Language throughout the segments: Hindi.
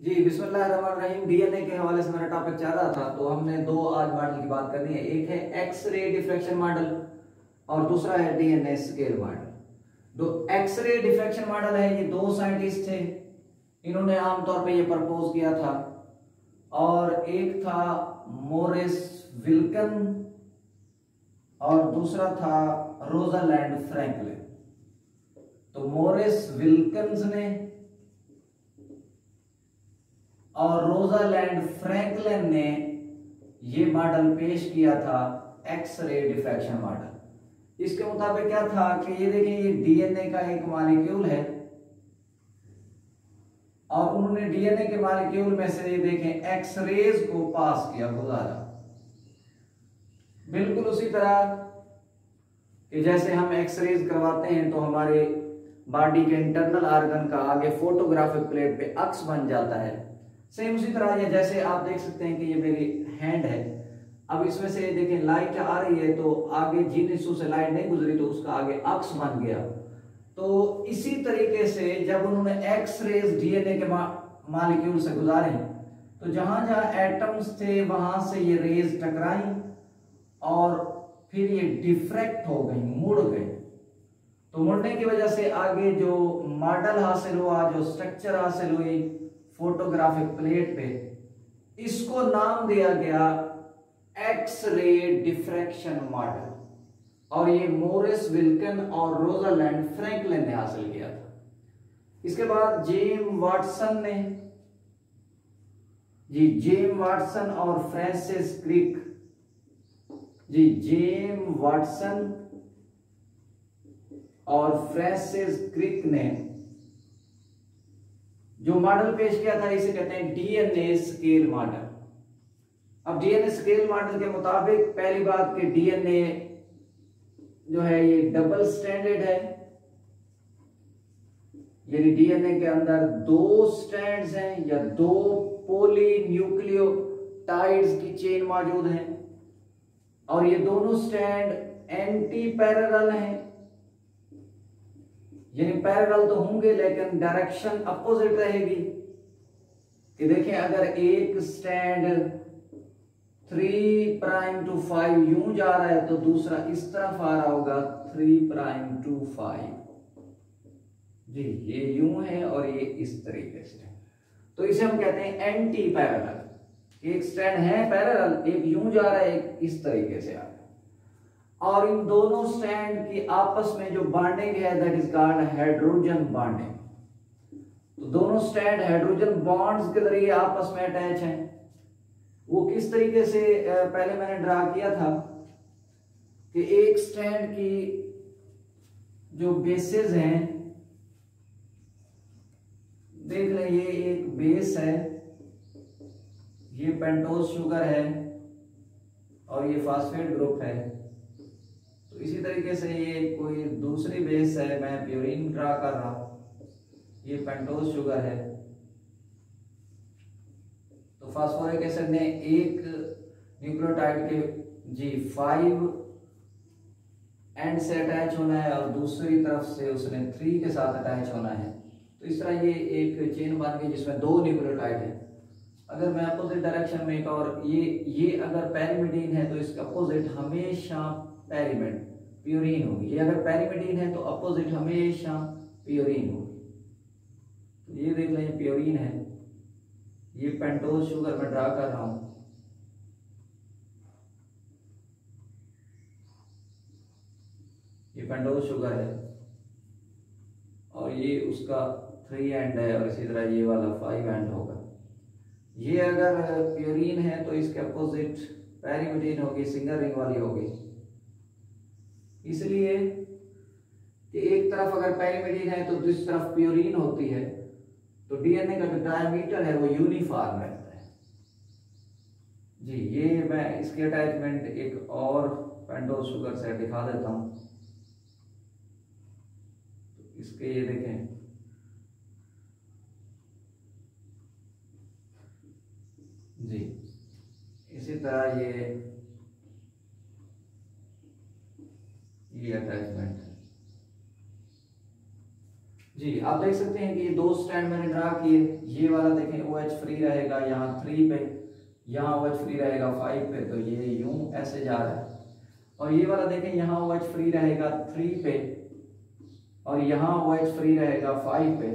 जी बिस्मिल्लाहिर्रहमानिर्रहीम। डीएनए के हवाले से मेरा टॉपिक चल रहा था, तो हमने दो आज मॉडल की बात करनी है। एक है एक्सरे डिफ्रैक्शन मॉडल और दूसरा है डीएनए स्केल मॉडल। जो एक्सरे डिफ्रैक्शन मॉडल है, ये दो साइंटिस्ट थे, इन्होंने आमतौर पे ये प्रपोज किया था, और एक था मोरिस विल्कन और दूसरा था रोजालैंड फ्रैंकलिन। तो मोरिस विल्कन्स ने और रोजालैंड फ्रैंकलिन ने ये मॉडल पेश किया था, एक्सरे डिफ्रैक्शन मॉडल। इसके मुताबिक क्या था कि ये देखिए, ये डीएनए का एक मॉलिक्यूल है और उन्होंने डीएनए के मॉलिक्यूल में से देखें एक्सरेज को पास किया, गुजारा। बिल्कुल उसी तरह कि जैसे हम एक्सरेज करवाते हैं तो हमारे बॉडी के इंटरनल ऑर्गन का आगे फोटोग्राफिक प्लेट पे अक्स बन जाता है। सेम उसी तरह ये, जैसे आप देख सकते हैं कि ये मेरी हैंड है, अब इसमें से देखें लाइट आ रही है तो आगे जिन हिस्सों से लाइट नहीं गुजरी तो उसका आगे अक्स बन गया। तो इसी तरीके से जब उन्होंने एक्स रेज डीएनए के मॉलिक्यूल से गुजारे तो जहां जहां एटम्स थे वहां से ये रेज टकराई और फिर ये डिफ्रैक्ट हो गई, मुड़ गई। तो मुड़ने की वजह से आगे जो मॉडल हासिल हुआ, जो स्ट्रक्चर हासिल हुई फोटोग्राफिक प्लेट पे, इसको नाम दिया गया एक्स-रे डिफ्रैक्शन मॉडल। और ये मोरिस विल्कन और रोजालैंड फ्रैंकलिन ने हासिल किया था। इसके बाद जेम्स वाटसन और फ्रांसिस क्रिक, जेम्स वाटसन और फ्रांसिस क्रिक ने जो मॉडल पेश किया था, इसे कहते हैं डीएनए स्केल मॉडल। अब डीएनए स्केल मॉडल के मुताबिक पहली बात कि डीएनए जो है ये डबल स्ट्रैंडेड है, यानी डीएनए के अंदर दो स्ट्रैंड्स हैं या दो पॉलीन्यूक्लियोटाइड्स की चेन मौजूद है, और ये दोनों स्ट्रैंड एंटी पैरेलल हैं, यानी पैरेलल तो होंगे लेकिन डायरेक्शन अपोजिट रहेगी। कि देखें, अगर एक स्ट्रैंड 3 प्राइम टू 5 यूं जा रहा है तो दूसरा इस तरफ आ रहा होगा 3 प्राइम टू 5। जी, ये यूं है और ये इस तरीके से, तो इसे हम कहते हैं एंटी पैरेलल। एक स्ट्रैंड है पैरेलल, एक यूं जा रहा है, एक इस तरीके से आ रहा है, और इन दोनों स्ट्रैंड की आपस में जो बॉन्डिंग है that is called hydrogen bonding. तो दोनों स्ट्रैंड हाइड्रोजन बॉन्ड्स के जरिए आपस में अटैच हैं। वो किस तरीके से, पहले मैंने ड्रा किया था कि एक स्ट्रैंड की जो बेसेस हैं, देख लें, ये एक बेस है, ये पेंटोज शुगर है और ये फास्फेट ग्रुप है। तो इसी तरीके से ये कोई दूसरी बेस है, मैं प्यूरिन ड्रा कर रहा हूं, ये पेंटोज शुगर है। तो फास्फोरिक एसिड ने एक न्यूक्लियोटाइड के 5 एंड से अटैच होना है और दूसरी तरफ से उसने 3 के साथ अटैच होना है। तो इस तरह ये एक चेन बन गई जिसमें 2 न्यूक्लियोटाइड है। अगर मैं अपोजिट डायरेक्शन में एक और, ये अगर पैरिमिडीन है तो इसका अपोजिट हमेशा पैरिमिड प्यूरिन होगी। ये अगर पैरिमिडीन है तो अपोजिट हमेशा प्यूरिन होगी। तो ये देख लें, प्यूरिन है, ये पेंटोज शुगर में ड्रा कर रहा हूं, ये पेंटोज शुगर है और ये उसका 3 एंड है और इसी तरह ये वाला 5 एंड होगा। ये अगर प्यूरिन है तो इसके अपोजिट पैरिमिडीन होगी, सिंगल रिंग वाली होगी। इसलिए कि एक तरफ अगर पैरिमिडीन है तो दूसरी तरफ प्यूरिन होती है, तो डीएनए का जो डायमीटर है वो यूनिफॉर्म रहता है। जी, ये मैं इसकी अटैचमेंट एक और पेंटोज शुगर से दिखा देता हूं। तो इसके ये देखें, जी इसी तरह ये अटैचमेंट है। जी आप देख सकते हैं कि ये 2 स्टैंड मैंने ड्रा किए। ये वाला देखें OH फ्री रहेगा यहाँ 3 पे, यहाँ OH फ्री रहेगा 5 पे, तो ये यूं ऐसे जा रहा है। और ये वाला देखें यहाँ OH फ्री रहेगा 3 पे और यहाँ OH फ्री रहेगा 5 पे।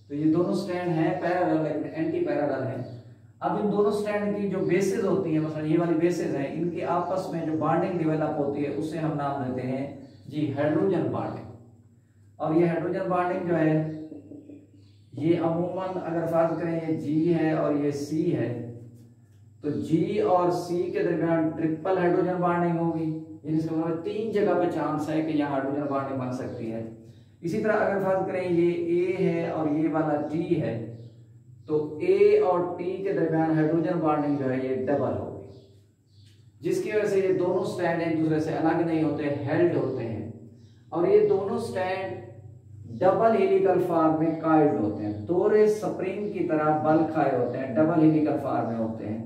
तो ये दोनों स्टैंड हैं पैरेलल लेकिन एंटी पैरेलल है। अब इन दोनों स्टैंड की जो बेसेस होती हैं, मतलब ये वाली बेसेस हैं, इनके आपस में जो बॉन्डिंग डेवलप होती है उसे हम नाम देते हैं जी हाइड्रोजन बॉन्डिंग। और ये हाइड्रोजन बॉन्डिंग जो है ये अमूमन अगर फर्ज करें ये G है और ये C है, तो G और C के दरमियान ट्रिपल हाइड्रोजन बॉन्डिंग होगी। इसका मतलब 3 जगह पे चांस है कि यहाँ हाइड्रोजन बॉन्डिंग बन सकती है। इसी तरह अगर फर्ज करें ये A है और ये वाला T है, तो A और T के दरमियान हाइड्रोजन बॉन्डिंग जो है ये डबल होगी, जिसकी वजह से ये दोनों स्टैंड एक दूसरे से अलग नहीं होते, हेल्ड होते हैं। और ये दोनों स्टैंड डबल हेलिकल फॉर्म में काइल्ड होते हैं, दोहरे स्प्रिंग की तरह बल खाए होते हैं, डबल हेलिकल फॉर्म में होते हैं।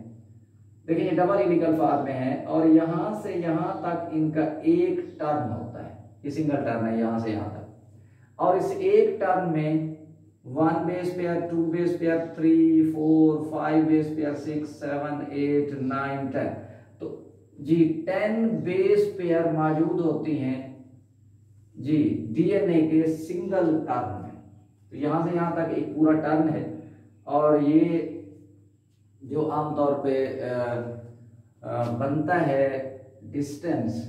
देखिए ये डबल हेलिकल फॉर्म में है और यहां से यहां तक इनका एक टर्न होता है, ये सिंगल टर्न है यहां से यहां तक। और इस एक टर्न में 1 base pair, 2 base pair, 3, 4, 5 base pair, 6, 7, 8, 9, 10, तो जी 10 बेस पेयर मौजूद होती हैं जी डीएनए के सिंगल टर्न में। तो यहां से यहां तक एक पूरा टर्न है। और ये जो आमतौर पे बनता है डिस्टेंस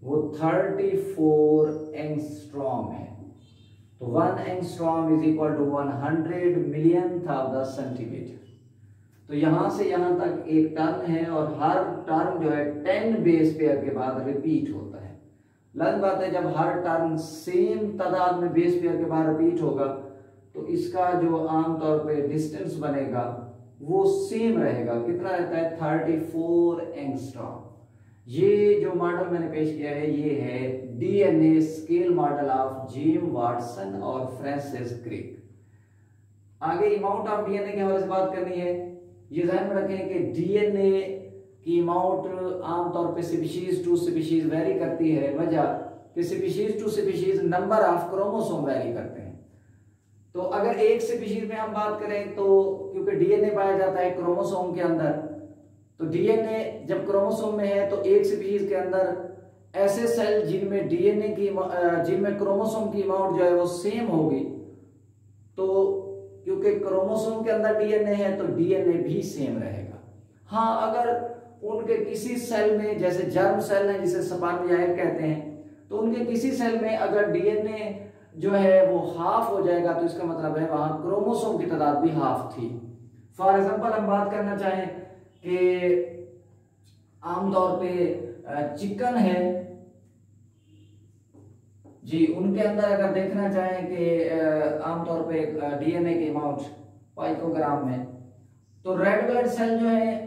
वो 34 एंगस्ट्रॉम है। तो 1 angstrom is equal to 100 millionth of the centimetre. तो यहां से यहां तक एक टर्न है और हर टर्न जो है 10 बेस पेयर के बाद रिपीट होता है। लाजिम बात है जब हर टर्न सेम तादाद में बेस पेयर के बाद रिपीट होगा तो इसका जो आमतौर पे डिस्टेंस बनेगा वो सेम रहेगा। कितना रहता है? 34 एंगस्ट्रॉम। ये जो मॉडल मैंने पेश किया है ये है DNA scale model of James Watson और फ्रांसिस क्रिक। आगे अमाउंट ऑफ डीएनए के हवाले से बात करनी है। ये ध्यान में रखें कि डीएनए की अमाउंट आमतौर पे स्पीशीज टू स्पीशीज वेरी करती है। वजह कि species to species number of chromosome vary करते हैं। तो अगर एक स्पीशीज में हम बात करें तो क्योंकि डीएनए पाया जाता है क्रोमोसोम के अंदर, तो डीएनए जब क्रोमोसोम में है तो एक स्पीशीज के अंदर ऐसे सेल जिनमें डीएनए की जिनमें क्रोमोसोम की अमाउंट जो है वो सेम होगी, तो क्योंकि क्रोमोसोम के अंदर डीएनए है तो डीएनए भी सेम रहेगा। हाँ, अगर उनके किसी सेल में, जैसे जर्म सेल है जिसे स्पर्मजाइट कहते हैं, तो उनके किसी सेल में अगर डीएनए जो है वो हाफ हो जाएगा तो इसका मतलब है वहां क्रोमोसोम की तादाद भी हाफ थी। फॉर एग्जांपल हम बात करना चाहें कि आमतौर पे चिकन है जी, उनके अंदर अगर देखना चाहें कि आमतौर पे डीएनए की अमाउंट पाइकोग्राम में, तो रेड ब्लड सेल जो है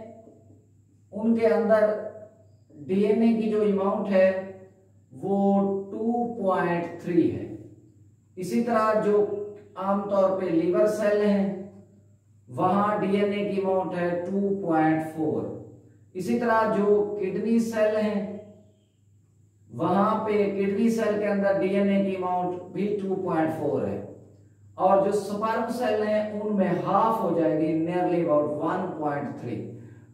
उनके अंदर डीएनए की जो अमाउंट है वो 2.3 है। इसी तरह जो आमतौर पे लीवर सेल है वहां डीएनए की अमाउंट है 2.4। इसी तरह जो किडनी सेल है वहां पे किडनी सेल के अंदर डीएनए की अमाउंट भी 2.4 है। और जो स्पर्म सेल है उनमें हाफ हो जाएगी, नियरली अबाउट 1.3।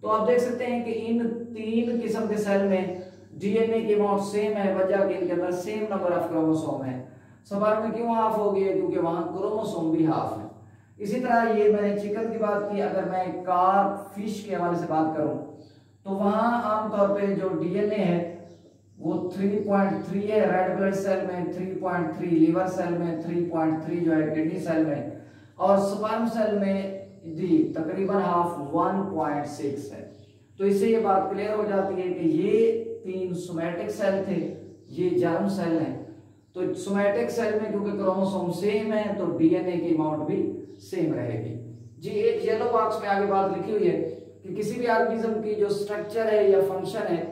तो आप देख सकते हैं कि इन 3 किस्म के सेल में डीएनए की अमाउंट सेम है, वजह कि इनके अंदर सेम नंबर ऑफ क्रोमोसोम है। स्पर्म में क्यों हाफ हो गई है? क्योंकि वहां क्रोमोसोम भी हाफ है। इसी तरह ये मैंने चिकन की बात की, अगर मैं कार्प फिश के हवाले से बात करूं तो वहां आमतौर पे जो डीएनए है वो 3.3 है रेड ब्लड सेल में, 3.3 लीवर सेल में, 3.3 जो है किडनी सेल में, और स्पर्म सेल में जी तकरीबन हाफ 1.6 है। तो इससे ये बात क्लियर हो जाती है कि ये 3 सोमैटिक सेल थे, ये जर्म सेल है। तो सोमैटिक सेल में क्योंकि क्रोमोसोम सेम है तो डीएनए की अमाउंट भी सेम रहेगी जी। एक येलो बॉक्स में आगे बात लिखी हुई है कि किसी भी ऑर्गेनिज्म की जो स्ट्रक्चर है या फंक्शन है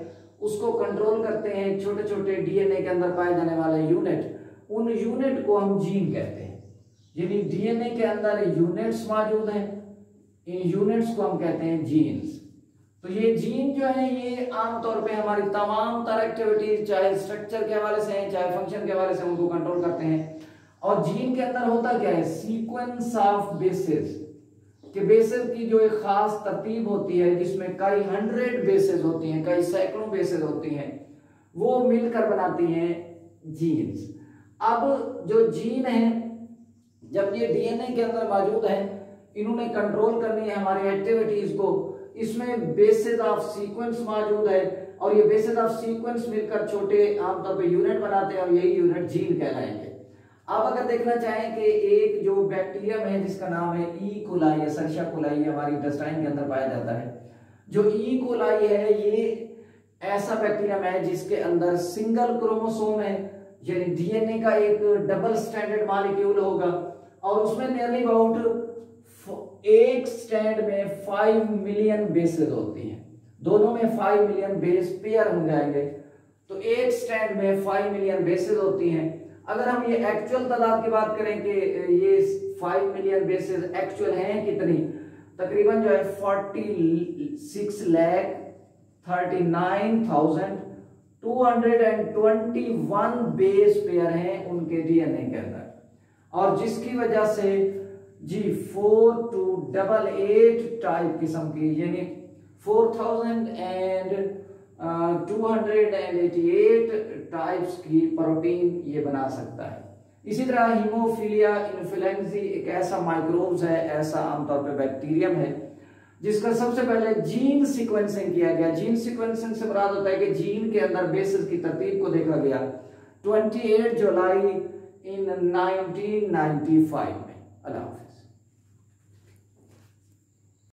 उसको कंट्रोल करते हैं छोटे छोटे डीएनए के अंदर पाए जाने वाले यूनिट। उन यूनिट को हम जीन कहते हैं। यानी डीएनए के अंदर यूनिट्स मौजूद हैं, इन यूनिट्स को हम कहते हैं जीन्स। तो ये जीन जो है ये आमतौर पे हमारी तमाम तरह एक्टिविटीज चाहे स्ट्रक्चर के हवाले से हैं चाहे फंक्शन के हवाले से उनको कंट्रोल करते हैं। और जीन के अंदर होता क्या है, सीक्वेंस ऑफ बेसेस, कि बेसेस की जो एक खास तरतीब होती है जिसमें कई 100 बेसेस होती हैं, कई सैकड़ों बेसेस होती हैं, वो मिलकर बनाती हैं जीन्स। अब जो जीन है जब ये डीएनए के अंदर मौजूद है, इन्होंने कंट्रोल करनी है हमारी एक्टिविटीज को, इसमें बेसिस ऑफ सीक्वेंस मौजूद है और ये बेसिस ऑफ सीक्वेंस मिलकर छोटे आमतौर पे यूनिट बनाते हैं और यही यूनिट जीन कहलाएंगे। अब अगर देखना चाहें कि एक जो बैक्टीरियम है जिसका नाम है ई कोलाई या सर्शा कोलाई, हमारी इंटेस्टाइन के अंदर पाया जाता है। जो ई कोलाई है ये ऐसा बैक्टीरियम है जिसके अंदर सिंगल क्रोमोसोम है, यानी डीएनए का एक डबल स्ट्रैंडेड मॉलिक्यूल होगा और उसमें नियरली अबाउट एक स्ट्रैंड में 5 मिलियन बेसेस होती हैं, दोनों में 5 मिलियन बेस पेयर हो जाएंगे, तो एक स्ट्रैंड में 5 मिलियन बेसेस होती हैं। अगर हम ये एक्चुअल तादाद की बात करें कि ये 5 मिलियन बेसेस एक्चुअल हैं कितनी, तकरीबन जो है 46,39,221 बेस पेयर हैं उनके डीएनए के अंदर, और जिसकी वजह से जी 4 to 88 टाइप किस्म की, यानी 4,288 टाइप्स की प्रोटीन ये बना सकता है। इसी तरह हीमोफीलिया इन्फ्लुएंजा एक ऐसा माइक्रोब्स है, ऐसा आमतौर पे बैक्टीरियम है जिसका सबसे पहले जीन सीक्वेंसिंग किया गया। जीन सीक्वेंसिंग से मुराद होता है कि जीन के अंदर बेसिस की तरतीब को देखा गया 28 जुलाई इन 1995 में। अल्लाह।